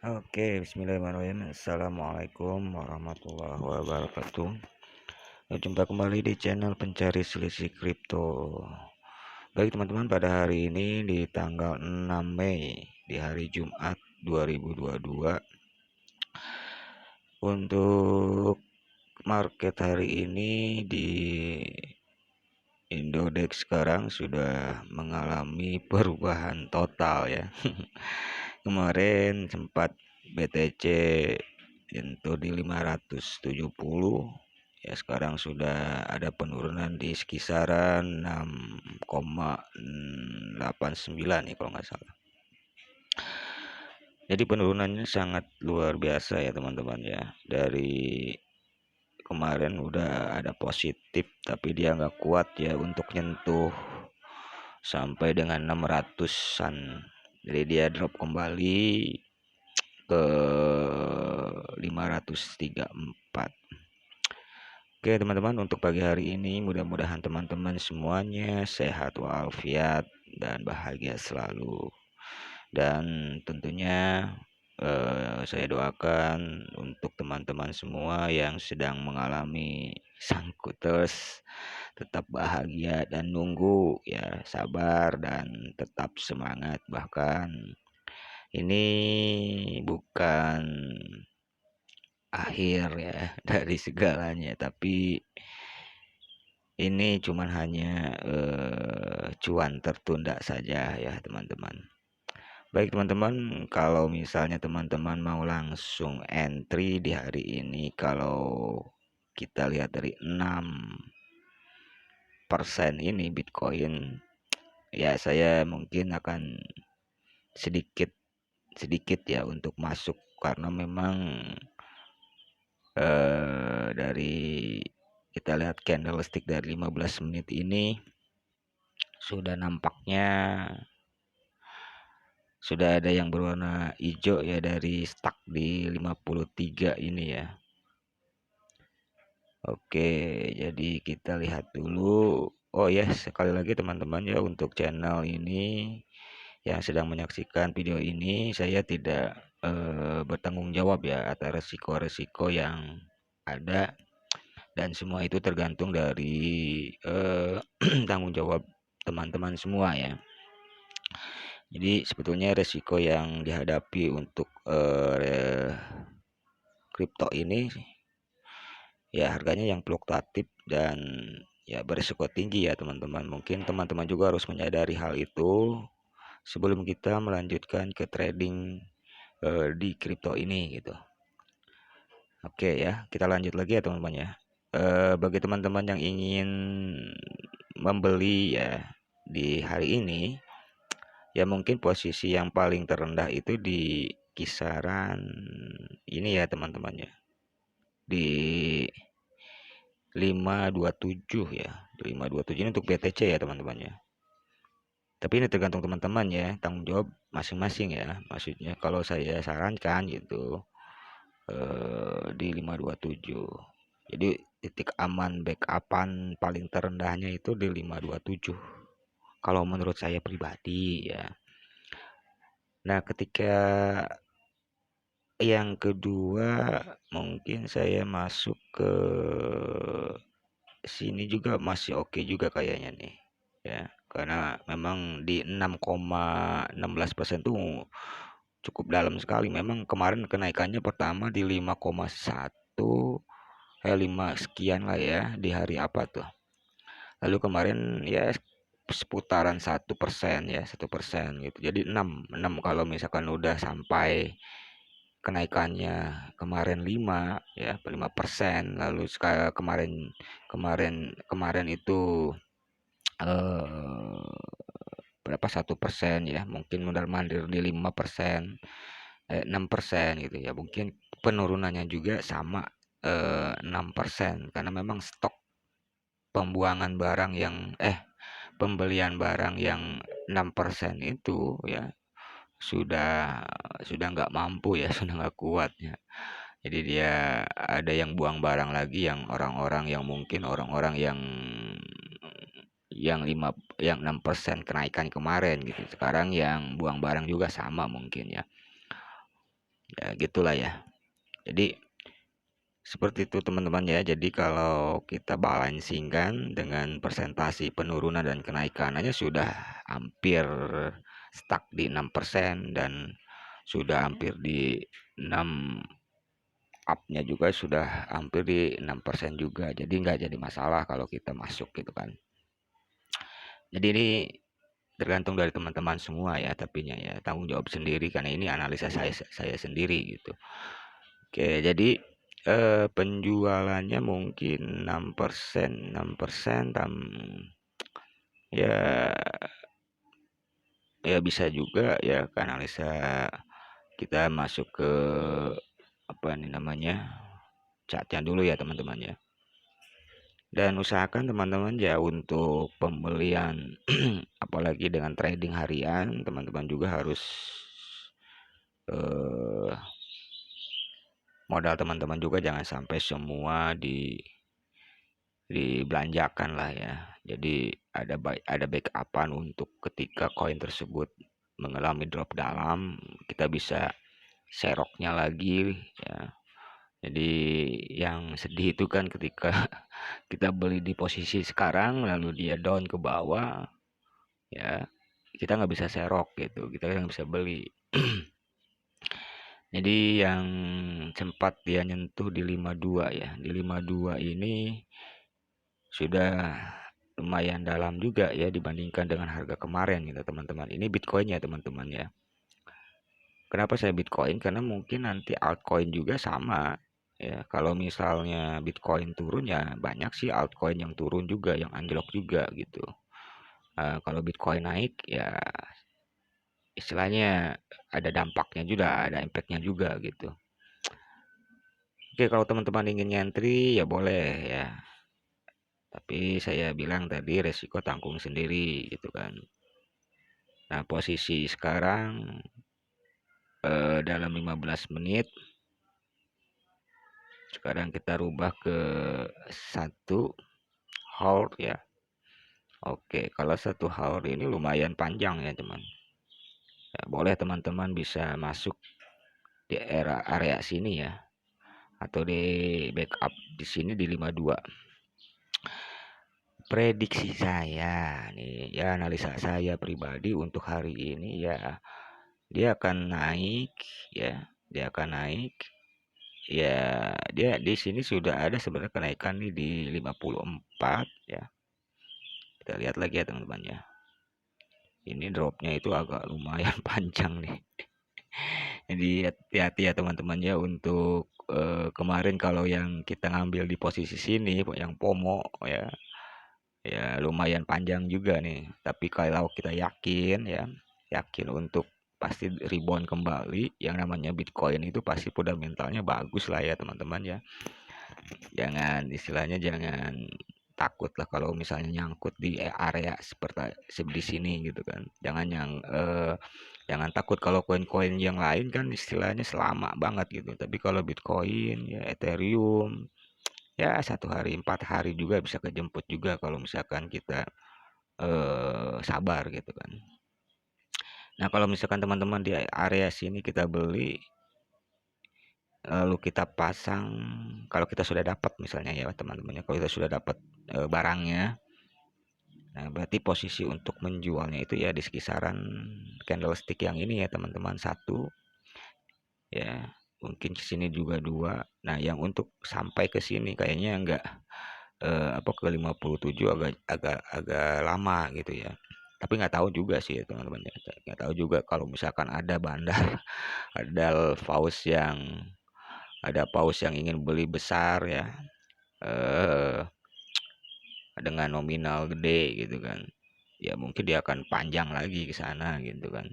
Oke, bismillahirrahmanirrahim. Assalamualaikum warahmatullahi wabarakatuh. Jumpa kembali di channel pencari selisih kripto. Baik teman-teman, pada hari ini di tanggal 6 Mei di hari Jumat 2022, untuk market hari ini di Indodex sekarang sudah mengalami perubahan total ya. Kemarin sempat BTC itu di 570 ya, sekarang sudah ada penurunan di sekisaran 6,89 ya kalau nggak salah. Jadi penurunannya sangat luar biasa ya teman-teman ya. Dari kemarin udah ada positif tapi dia nggak kuat ya untuk nyentuh sampai dengan 600-an. Jadi dia drop kembali ke 534. Oke teman-teman, untuk pagi hari ini mudah-mudahan teman-teman semuanya sehat walafiat dan bahagia selalu. Dan tentunya saya doakan untuk teman-teman semua yang sedang mengalami sangkuters tetap bahagia dan nunggu ya, sabar dan tetap semangat. Bahkan ini bukan akhir ya dari segalanya, tapi ini cuman hanya cuan tertunda saja ya teman-teman. Baik teman-teman, kalau misalnya teman-teman mau langsung entry di hari ini, kalau kita lihat dari 6% ini Bitcoin, ya saya mungkin akan sedikit sedikit ya untuk masuk, karena memang dari kita lihat candlestick dari 15 menit ini sudah nampaknya sudah ada yang berwarna hijau ya, dari stuck di 53 ini ya. Oke, jadi kita lihat dulu. Oh ya, sekali lagi teman-teman ya, untuk channel ini yang sedang menyaksikan video ini, saya tidak bertanggung jawab ya atas resiko-resiko yang ada, dan semua itu tergantung dari tanggung jawab teman-teman semua ya. Jadi sebetulnya resiko yang dihadapi untuk kripto ini ya, harganya yang fluktuatif dan ya berisiko tinggi ya teman-teman. Mungkin teman-teman juga harus menyadari hal itu sebelum kita melanjutkan ke trading di kripto ini gitu. Oke ya, kita lanjut lagi ya teman-teman ya. Bagi teman-teman yang ingin membeli ya di hari ini, ya mungkin posisi yang paling terendah itu di kisaran ini ya teman-teman ya, di 527 ya. 527 ini untuk BTC ya teman-teman ya. Tapi ini tergantung teman-teman ya, tanggung jawab masing-masing ya. Maksudnya kalau saya sarankan gitu di 527. Jadi titik aman backupan paling terendahnya itu di 527. Kalau menurut saya pribadi ya. Nah, ketika yang kedua mungkin saya masuk ke sini juga masih oke juga kayaknya nih ya, karena memang di 6,16% tuh cukup dalam sekali. Memang kemarin kenaikannya pertama di 5,1 5 sekian lah ya, di hari apa tuh, lalu kemarin ya seputaran 1% ya, 1% gitu. Jadi 6 kalau misalkan udah sampai kenaikannya kemarin 5 ya, 5%, lalu kemarin kemarin kemarin itu eh, berapa, 1% ya, mungkin modal mandir di 5%, 6% gitu ya, mungkin penurunannya juga sama 6%, karena memang stok pembuangan barang yang pembelian barang yang 6% itu ya sudah nggak mampu ya, sudah nggak kuat ya. Jadi dia ada yang buang barang lagi, yang orang-orang yang mungkin orang-orang yang 6% kenaikan kemarin gitu. Sekarang yang buang barang juga sama mungkin ya. Ya gitulah ya. Jadi seperti itu teman-teman ya. Jadi kalau kita balancingkan dengan persentasi penurunan dan kenaikannya sudah hampir stuck di 6% dan sudah hampir di 6 up-nya juga sudah hampir di 6% juga. Jadi nggak jadi masalah kalau kita masuk gitu kan. Jadi ini tergantung dari teman-teman semua ya, tapinya ya tanggung jawab sendiri karena ini analisa saya sendiri gitu. Oke, jadi penjualannya mungkin 6%, 6% ya ya bisa juga ya ke analisa kita masuk ke apa nih namanya catnya dulu ya teman-teman ya. Dan usahakan teman-teman ya untuk pembelian apalagi dengan trading harian teman-teman juga harus eh, modal teman-teman juga jangan sampai semua dibelanjakan lah ya. Jadi ada backupan untuk ketika koin tersebut mengalami drop dalam, kita bisa seroknya lagi ya. Jadi yang sedih itu kan ketika kita beli di posisi sekarang lalu dia down ke bawah ya, kita nggak bisa serok gitu, kita nggak bisa beli. Jadi yang sempat dia nyentuh di 52 ya, di 52 ini sudah lumayan dalam juga ya dibandingkan dengan harga kemarin gitu teman-teman. Ini Bitcoin ya teman-teman ya. Kenapa saya Bitcoin? Karena mungkin nanti altcoin juga sama ya. Kalau misalnya Bitcoin turun ya banyak sih altcoin yang turun juga, yang anjlok juga gitu. Kalau Bitcoin naik ya istilahnya ada dampaknya juga, ada impactnya juga gitu. Oke, kalau teman-teman ingin nyantri ya boleh ya. Tapi saya bilang tadi resiko tanggung sendiri gitu kan. Nah, posisi sekarang dalam 15 menit sekarang kita rubah ke satu hour ya. Oke, kalau satu hour ini lumayan panjang ya teman. Ya, boleh teman-teman bisa masuk di area sini ya atau di backup di sini di 52. Prediksi saya nih ya, analisa saya pribadi untuk hari ini ya, dia akan naik ya, dia akan naik ya. Dia di sini sudah ada sebenarnya kenaikan nih di 54 ya. Kita lihat lagi ya teman-teman ya, ini dropnya itu agak lumayan panjang nih. Jadi hati-hati ya teman-teman ya untuk kemarin kalau yang kita ngambil di posisi sini yang FOMO ya, ya lumayan panjang juga nih. Tapi kalau kita yakin ya, yakin untuk pasti rebound kembali, yang namanya Bitcoin itu pasti fundamentalnya bagus lah ya teman-teman ya. Jangan istilahnya jangan takut lah kalau misalnya nyangkut di area seperti di sini gitu kan. Jangan takut kalau koin-koin yang lain kan istilahnya selama banget gitu. Tapi kalau Bitcoin ya Ethereum ya 1 hari 4 hari juga bisa kejemput juga kalau misalkan kita sabar gitu kan. Nah kalau misalkan teman-teman di area sini kita beli lalu kita pasang, kalau kita sudah dapat misalnya ya teman-teman ya, kalau kita sudah dapat barangnya, nah berarti posisi untuk menjualnya itu ya di kisaran candlestick yang ini ya teman-teman, satu ya, mungkin ke sini juga dua. Nah yang untuk sampai ke sini kayaknya enggak apa ke 57 agak agak agak lama gitu ya. Tapi nggak tahu juga sih ya teman-teman ya. Nggak tahu juga kalau misalkan ada bandar, ada paus yang ingin beli besar ya, eh dengan nominal gede gitu kan. Ya mungkin dia akan panjang lagi ke sana gitu kan.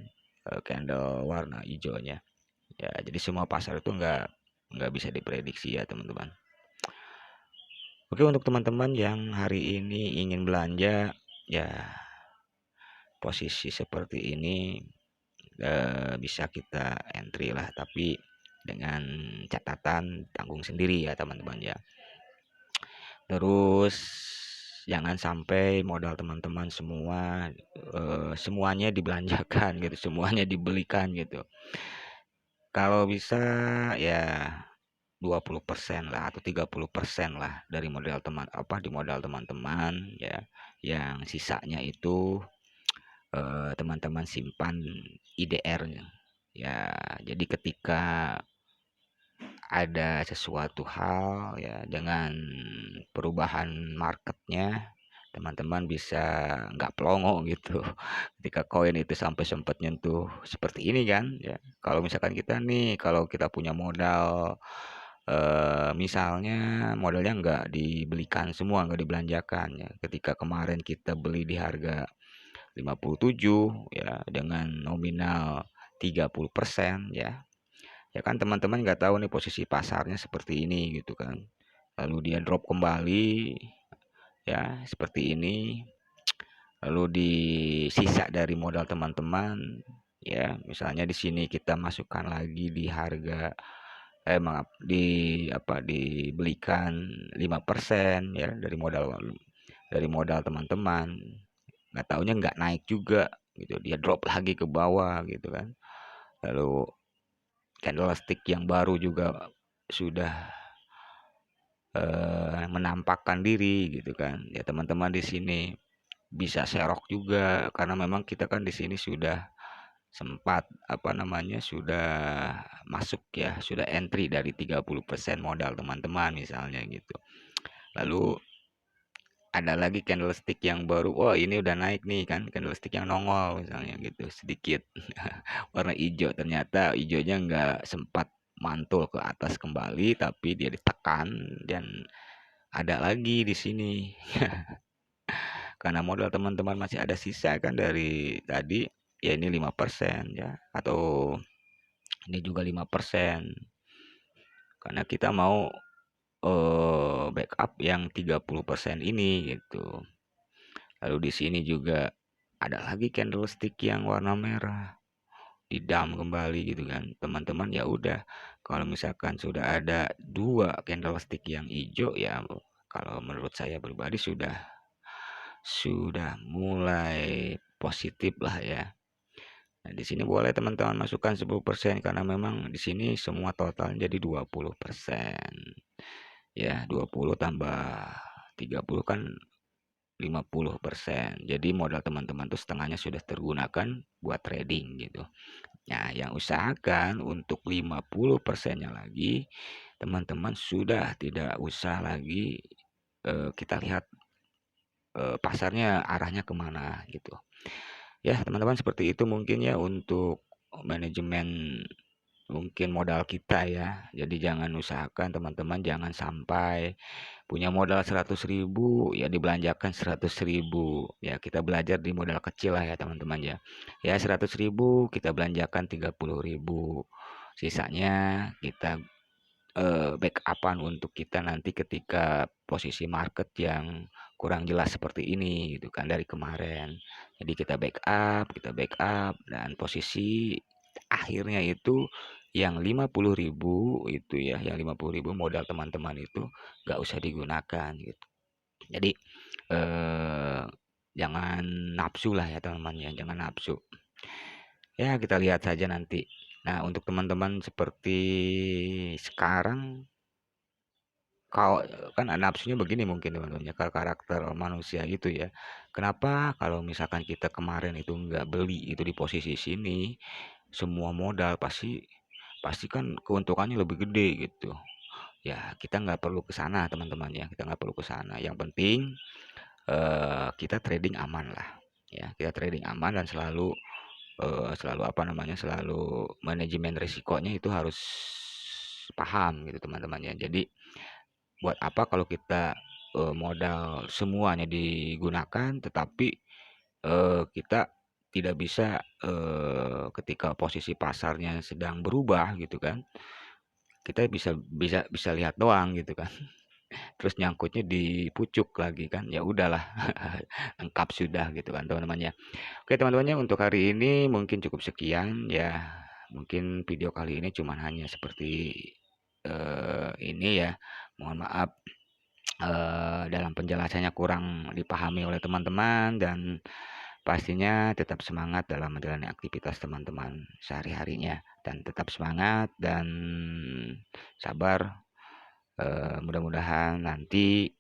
Candle warna hijaunya. Ya jadi semua pasar itu nggak bisa diprediksi ya teman-teman. Oke, untuk teman-teman yang hari ini ingin belanja ya posisi seperti ini bisa kita entry lah, tapi dengan catatan tanggung sendiri ya teman-teman ya. Terus jangan sampai modal teman-teman semua semuanya dibelanjakan gitu, semuanya dibelikan gitu. Kalau bisa ya 20% lah atau 30% lah dari modal di modal teman-teman ya. Yang sisanya itu teman-teman simpan IDR-nya. Ya, jadi ketika ada sesuatu hal ya dengan perubahan marketnya, teman-teman bisa nggak pelongo gitu ketika koin itu sampai sempat nyentuh seperti ini kan ya. Kalau misalkan kita nih, kalau kita punya modal misalnya modalnya nggak dibelikan semua, nggak dibelanjakan ya, ketika kemarin kita beli di harga 57 ya dengan nominal 30% ya. Ya kan teman-teman nggak tahu nih posisi pasarnya seperti ini gitu kan. Lalu dia drop kembali ya seperti ini. Lalu di sisa dari modal teman-teman ya, misalnya di sini kita masukkan lagi di harga maaf dibelikan 5% ya dari modal teman-teman. Nggak taunya nggak naik juga gitu, dia drop lagi ke bawah gitu kan. Lalu candlestick yang baru juga sudah menampakkan diri gitu kan. Ya teman-teman di sini bisa serok juga karena memang kita kan di sini sudah sempat sudah masuk ya, sudah entry dari 30% modal teman-teman misalnya gitu. Lalu ada lagi candlestick yang baru, wah ini udah naik nih kan, candlestick yang nongol misalnya gitu sedikit warna hijau, ternyata hijaunya nggak sempat mantul ke atas kembali tapi dia ditekan dan ada lagi di sini karena modal teman-teman masih ada sisa kan dari tadi ya, ini 5% ya, atau ini juga 5% karena kita mau backup yang 30% ini gitu. Lalu di sini juga ada lagi candlestick yang warna merah, didam kembali gitu kan. Teman-teman ya udah, kalau misalkan sudah ada dua candlestick yang hijau ya, kalau menurut saya pribadi sudah mulai positif lah ya. Nah, di sini boleh teman-teman masukkan 10% karena memang di sini semua total jadi 20%. Ya, 20 tambah 30 kan 50%. Jadi modal teman-teman tuh setengahnya sudah tergunakan buat trading gitu. Nah, yang usahakan untuk 50%-nya lagi, teman-teman sudah tidak usah lagi kita lihat pasarnya arahnya kemana gitu. Ya, teman-teman seperti itu mungkin ya untuk manajemen mungkin modal kita ya. Jadi jangan usahakan teman-teman jangan sampai punya modal 100.000 ya dibelanjakan 100.000 ya, kita belajar di modal kecil lah ya teman-teman ya. Ya 100.000 kita belanjakan 30.000, sisanya kita backup-an untuk kita nanti ketika posisi market yang kurang jelas seperti ini gitu kan dari kemarin. Jadi kita backup dan posisi akhirnya itu yang 50.000 itu ya, yang 50.000 modal teman-teman itu nggak usah digunakan gitu. Jadi eh, jangan nafsu lah ya teman-teman ya, jangan nafsu. Ya kita lihat saja nanti. Nah untuk teman-teman seperti sekarang, kalau kan nafsunya begini mungkin teman-teman ya, karakter manusia itu ya. Kenapa kalau misalkan kita kemarin itu nggak beli itu di posisi sini, semua modal pasti pasti kan keuntungannya lebih gede gitu. Ya kita nggak perlu ke sana teman-teman ya, kita nggak perlu ke sana. Yang penting kita trading aman lah. Ya, kita trading aman dan selalu selalu manajemen risikonya itu harus paham gitu teman-teman ya. Jadi buat apa kalau kita modal semuanya digunakan tetapi kita tidak bisa ketika posisi pasarnya sedang berubah gitu kan, kita bisa bisa bisa lihat doang gitu kan. Terus nyangkutnya di pucuk lagi kan, ya udahlah lengkap sudah gitu kan teman-teman ya. Oke teman-temannya, untuk hari ini mungkin cukup sekian ya. Mungkin video kali ini cuman hanya seperti ini ya. Mohon maaf dalam penjelasannya kurang dipahami oleh teman-teman, dan pastinya tetap semangat dalam menjalani aktivitas teman-teman sehari-harinya. dan tetap semangat dan sabar. Mudah-mudahan nanti,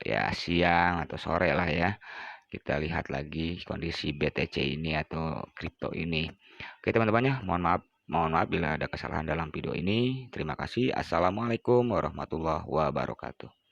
ya siang atau sore lah ya, kita lihat lagi kondisi BTC ini atau kripto ini. Oke teman-teman ya, mohon maaf bila ada kesalahan dalam video ini. Terima kasih. Assalamualaikum warahmatullahi wabarakatuh.